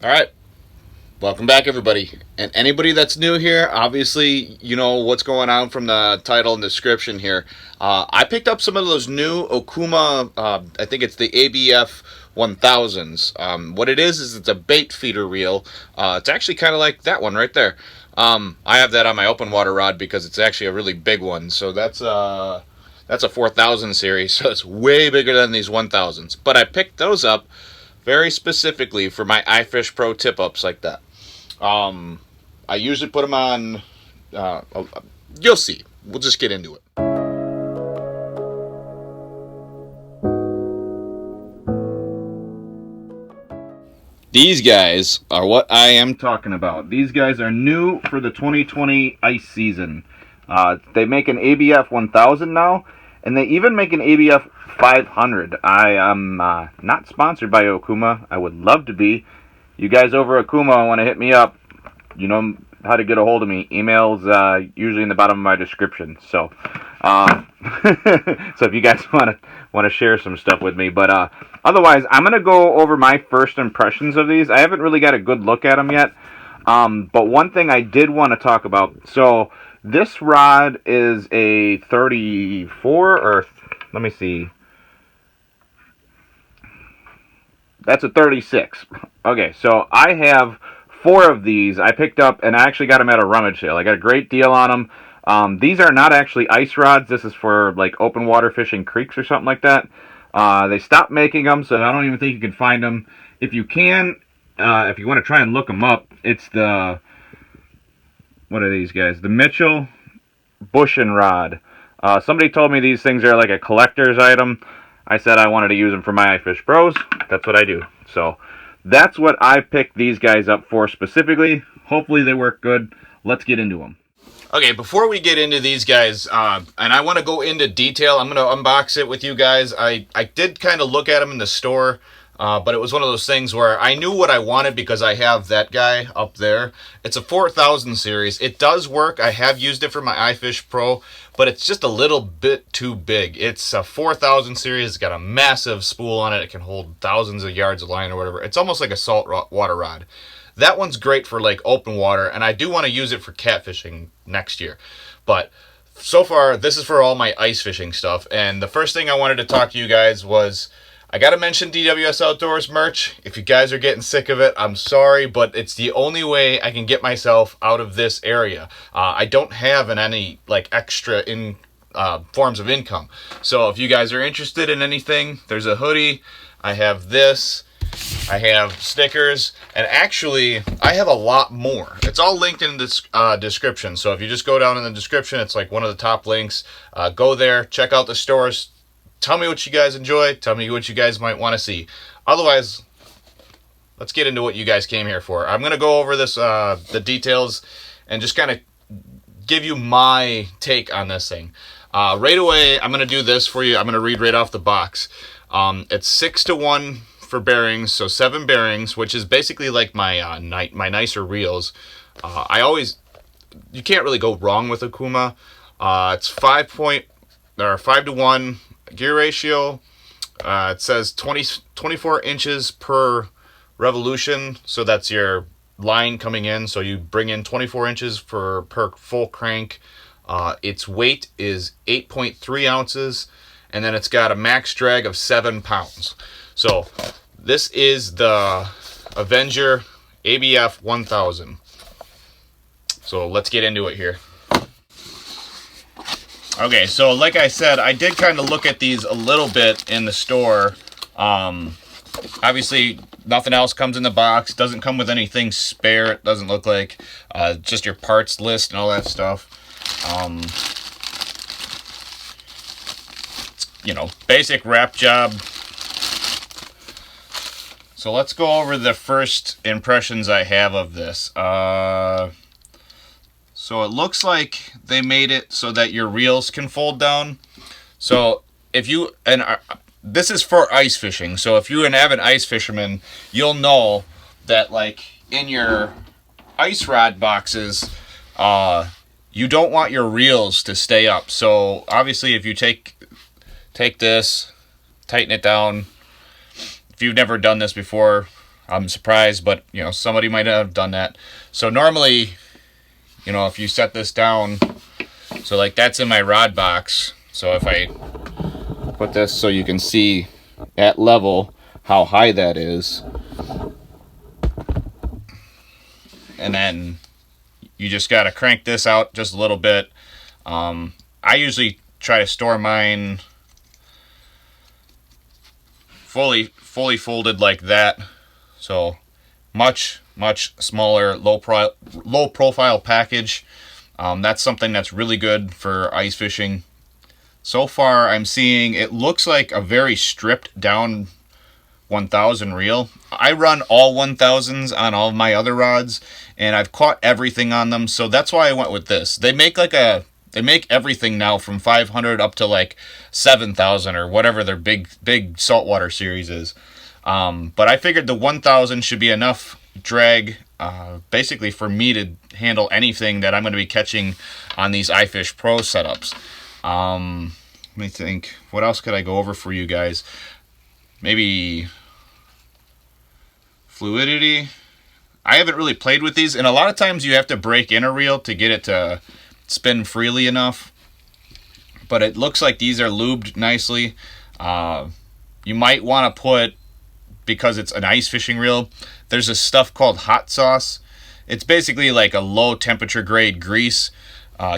All right, welcome back, everybody. And anybody that's new here, obviously, you know what's going on from the title and description here. I picked up some of those new Okuma, I think it's the ABF-1000s. What it is it's a bait feeder reel. It's actually kind of like that one right there. I have that on my open water rod because it's actually a really big one. So that's a 4000 series, so it's way bigger than these 1000s. But I picked those up very specifically for my IFishPro Tip-Ups like that. I usually put them on, you'll see. We'll just get into it. These guys are what I am talking about. These guys are new for the 2020 ice season. They make an ABF 1000 now, and they even make an ABF 500. I am not sponsored by Okuma. I would love to be. You guys over Okuma want to hit me up. You know how to get a hold of me. Emails usually in the bottom of my description. So, so if you guys want to share some stuff with me, but otherwise, I'm gonna go over my first impressions of these. I haven't really got a good look at them yet. But one thing I did want to talk about. So this rod is a 34 or let me see. That's a 36. Okay, so I have 4 of these. I picked up, and I actually got them at a rummage sale. I got a great deal on them. These are not actually ice rods. This is for like open water fishing creeks or something like that. They stopped making them, so I don't even think you can find them. If you can, if you want to try and look them up, it's the, what are these guys? The Mitchell Bush and Rod. Somebody told me these things are like a collector's item. I said I wanted to use them for my IFishPros. That's what I do. So that's what I picked these guys up for specifically. Hopefully they work good. Let's get into them. Okay, before we get into these guys, and I want to go into detail, I'm going to unbox it with you guys. I did kind of look at them in the store, but it was one of those things where I knew what I wanted because I have that guy up there. It's a 4000 series. It does work. I have used it for my IFishPro, but it's just a little bit too big. It's a 4000 series. It's got a massive spool on it. It can hold thousands of yards of line or whatever. It's almost like a salt water rod. That one's great for like open water, and I do want to use it for catfishing next year. But so far, this is for all my ice fishing stuff. And the first thing I wanted to talk to you guys was, I got to mention DWS Outdoors merch. If you guys are getting sick of it, I'm sorry, but it's the only way I can get myself out of this area. I don't have any like extra forms of income. So if you guys are interested in anything, there's a hoodie. I have this. I have stickers, and actually, I have a lot more. It's all linked in this description, so if you just go down in the description, it's like one of the top links. Go there, check out the stores, tell me what you guys enjoy, tell me what you guys might want to see. Otherwise, let's get into what you guys came here for. I'm going to go over this, the details, and just kind of give you my take on this thing. Right away, I'm going to do this for you. I'm going to read right off the box. It's 6-to-1 for bearings, so 7 bearings, which is basically like my my nicer reels. You can't really go wrong with Okuma. It's 5-to-1 gear ratio. It says 24 inches per revolution, so that's your line coming in. So you bring in 24 inches per full crank. Its weight is 8.3 ounces, and then it's got a max drag of 7 pounds. So this is the Avenger ABF-1000. So let's get into it here. Okay, so like I said, I did kind of look at these a little bit in the store. Obviously, nothing else comes in the box. Doesn't come with anything spare. It doesn't look like. Just your parts list and all that stuff. You know, basic wrap job. So let's go over the first impressions I have of this. So it looks like they made it so that your reels can fold down. So if you, and this is for ice fishing, so if you're an avid ice fisherman, you'll know that like in your ice rod boxes, you don't want your reels to stay up. So obviously if you take this, tighten it down. If you've never done this before, I'm surprised, but you know, somebody might have done that. So normally, you know, if you set this down, so like that's in my rod box. So if I put this so you can see at level how high that is, and then you just got to crank this out just a little bit. I usually try to store mine fully folded like that, so much smaller, low profile package. That's something that's really good for ice fishing. So far I'm seeing it looks like a very stripped down 1000 reel. I run all 1000s on all of my other rods, and I've caught everything on them, so that's why I went with this. They make everything now from 500 up to like 7,000 or whatever their big saltwater series is. But I figured the 1000 should be enough drag, basically for me to handle anything that I'm going to be catching on these IFishPro setups. Let me think. What else could I go over for you guys? Maybe fluidity. I haven't really played with these, and a lot of times you have to break in a reel to get it to spin freely enough. But it looks like these are lubed nicely. You might want to put, because it's an ice fishing reel, there's this stuff called hot sauce. It's basically like a low temperature grade grease.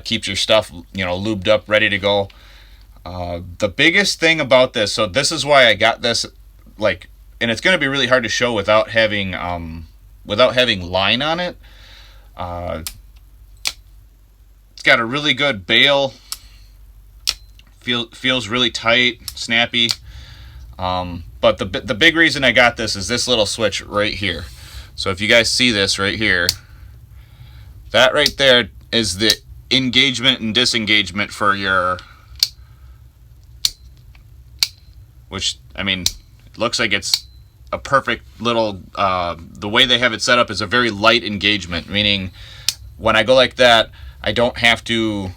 Keeps your stuff, you know, lubed up, ready to go. The biggest thing about this, so this is why I got this, like, and it's going to be really hard to show without having line on it. It's got a really good bail. Feels really tight, snappy. But the big reason I got this is this little switch right here. So if you guys see this right here, that right there is the engagement and disengagement for your, which, I mean, it looks like it's a perfect little, the way they have it set up is a very light engagement, meaning when I go like that, I don't have to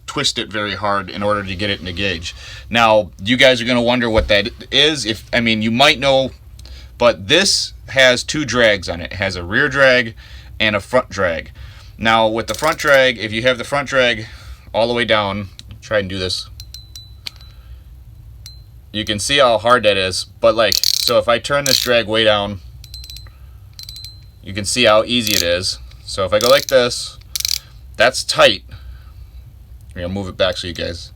twist it very hard in order to get it in the gauge. Now, you guys are going to wonder what that is. You might know, but this has two drags on it. It has a rear drag and a front drag. Now, with the front drag, if you have the front drag all the way down, try and do this, you can see how hard that is. But like, so if I turn this drag way down, you can see how easy it is. So if I go like this, that's tight. I'm gonna move it back so you guys.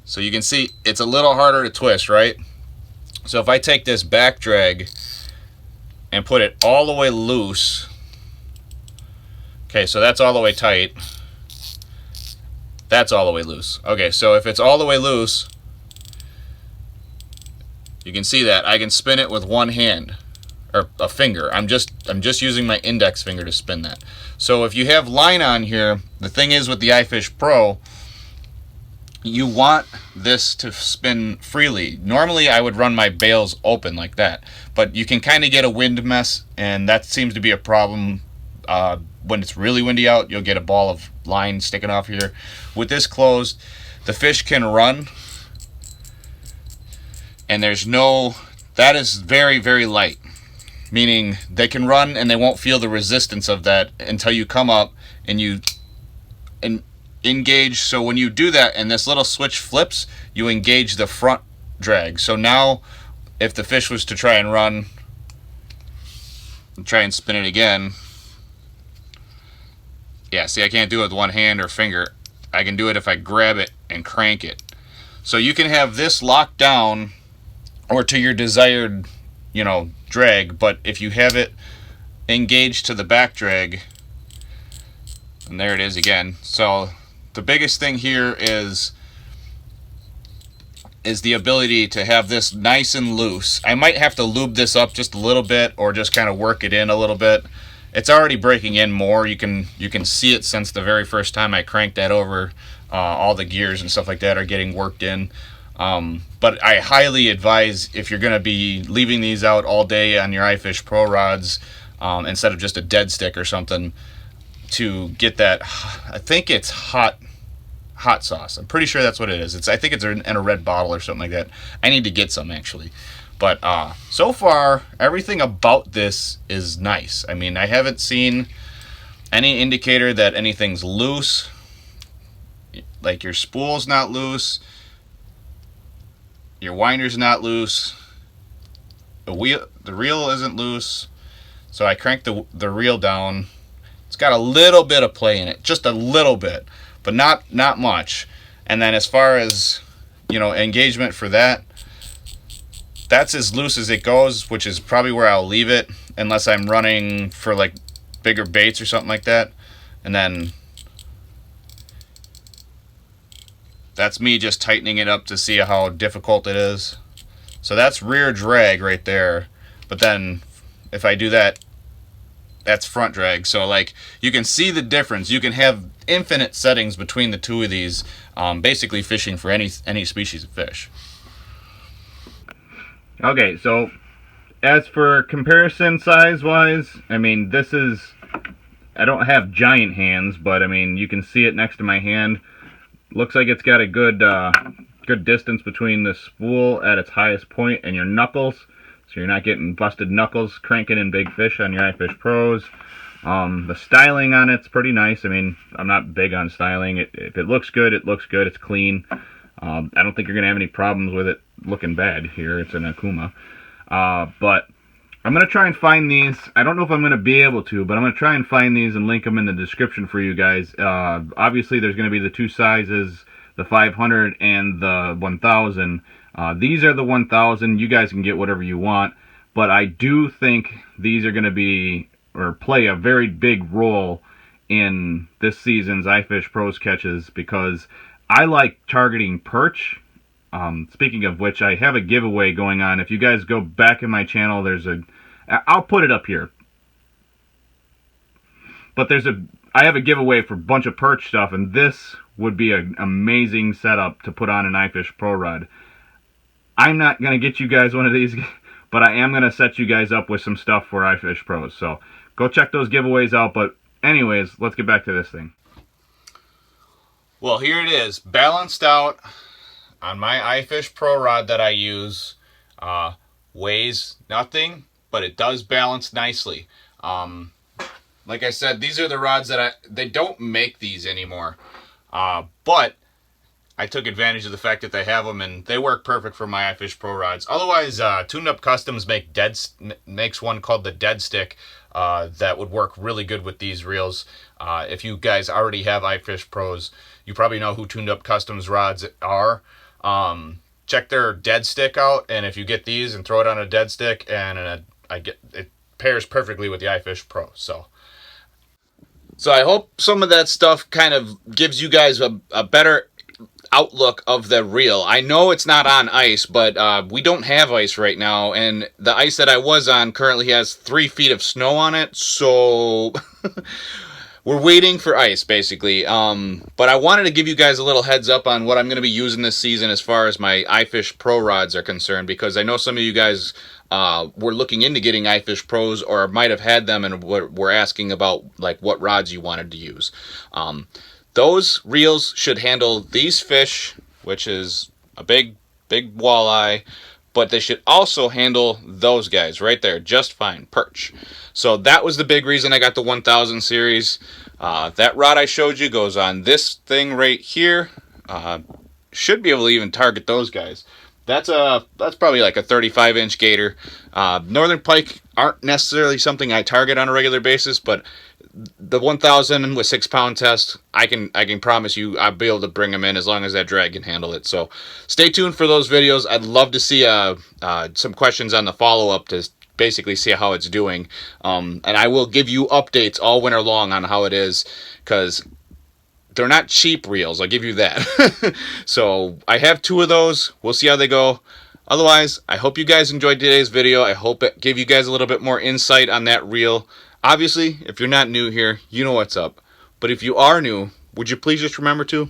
So you can see it's a little harder to twist, right? So if I take this back drag and put it all the way loose, okay, so that's all the way tight. That's all the way loose. Okay, so if it's all the way loose, you can see that I can spin it with one hand or a finger. I'm just using my index finger to spin that. So if you have line on here, the thing is with the IFishPro, you want this to spin freely. Normally I would run my bails open like that, but you can kind of get a wind mess, and that seems to be a problem. When it's really windy out, you'll get a ball of line sticking off here. With this closed, the fish can run, and that is very, very light. Meaning they can run and they won't feel the resistance of that until you come up and you engage. So when you do that and this little switch flips, you engage the front drag. So now if the fish was to try and run and try and spin it again, yeah, see, I can't do it with one hand or finger. I can do it if I grab it and crank it. So you can have this locked down or to your desired, drag, but if you have it engaged to the back drag, and there it is again. So the biggest thing here is the ability to have this nice and loose. I might have to lube this up just a little bit or just kind of work it in a little bit. It's already breaking in more. You can see it since the very first time I cranked that over. All the gears and stuff like that are getting worked in. But I highly advise, if you're going to be leaving these out all day on your IFishPro rods, instead of just a dead stick or something, to get that, I think it's hot sauce. I'm pretty sure that's what it is. I think it's in a red bottle or something like that. I need to get some, actually. But so far, everything about this is nice. I mean, I haven't seen any indicator that anything's loose. Like your spool's not loose, your winder's not loose, the reel isn't loose. So I cranked the reel down. It's got a little bit of play in it, just a little bit, but not much. And then as far as, you know, engagement for that, that's as loose as it goes, which is probably where I'll leave it unless I'm running for like bigger baits or something like that. And then that's me just tightening it up to see how difficult it is. So that's rear drag right there. But then if I do that, that's front drag. So like you can see the difference. You can have infinite settings between the two of these, basically fishing for any species of fish. Okay, so as for comparison size wise, I mean, this is, I don't have giant hands, but I mean, you can see it next to my hand. Looks like it's got a good good distance between the spool at its highest point and your knuckles, so you're not getting busted knuckles cranking in big fish on your IFishPros. The styling on it's pretty nice. I mean, I'm not big on styling. If it looks good, it looks good. It's clean. I don't think you're going to have any problems with it looking bad here. It's an Okuma. But I'm going to try and find these. I don't know if I'm going to be able to, but I'm going to try and find these and link them in the description for you guys. Obviously, there's going to be the two sizes, the 500 and the 1000. These are the 1000. You guys can get whatever you want. But I do think these are going to be, or play a very big role in this season's IFishPros catches, because I like targeting perch. Speaking of which, I have a giveaway going on. If you guys go back in my channel, I'll put it up here. But I have a giveaway for a bunch of perch stuff, and this would be an amazing setup to put on an IFishPro rod. I'm not going to get you guys one of these, but I am going to set you guys up with some stuff for IFishPros. So go check those giveaways out. But anyways, let's get back to this thing. Well, here it is, balanced out on my IFishPro rod that I use. Weighs nothing, but it does balance nicely. Like I said, these are the rods that they don't make these anymore. But I took advantage of the fact that they have them, and they work perfect for my IFishPro rods. Otherwise, Tuned Up Customs makes one called the Dead Stick that would work really good with these reels. If you guys already have IFishPros, you probably know who Tuned Up Customs rods are. Check their Dead Stick out, and if you get these and throw it on a Dead Stick, and it pairs perfectly with the IFishPro. So I hope some of that stuff kind of gives you guys a better outlook of the reel. I know it's not on ice, but we don't have ice right now, and the ice that I was on currently has 3 feet of snow on it, so we're waiting for ice, basically. But I wanted to give you guys a little heads up on what I'm going to be using this season as far as my IFishPro rods are concerned, because I know some of you guys were looking into getting IFishPros, or might have had them and were asking about like what rods you wanted to use. Those reels should handle these fish, which is a big walleye, but they should also handle those guys right there just fine, perch. So that was the big reason I got the 1000 series. That rod I showed you goes on this thing right here. Should be able to even target those guys. That's probably like a 35-inch gator. Northern pike aren't necessarily something I target on a regular basis, but the 1000 with 6-pound test, I can promise you I'll be able to bring them in as long as that drag can handle it. So stay tuned for those videos. I'd love to see some questions on the follow-up to basically see how it's doing. And I will give you updates all winter long on how it is, because they're not cheap reels, I'll give you that. So I have 2 of those. We'll see how they go. Otherwise, I hope you guys enjoyed today's video. I hope it gave you guys a little bit more insight on that reel. Obviously, if you're not new here, you know what's up. But if you are new, would you please just remember to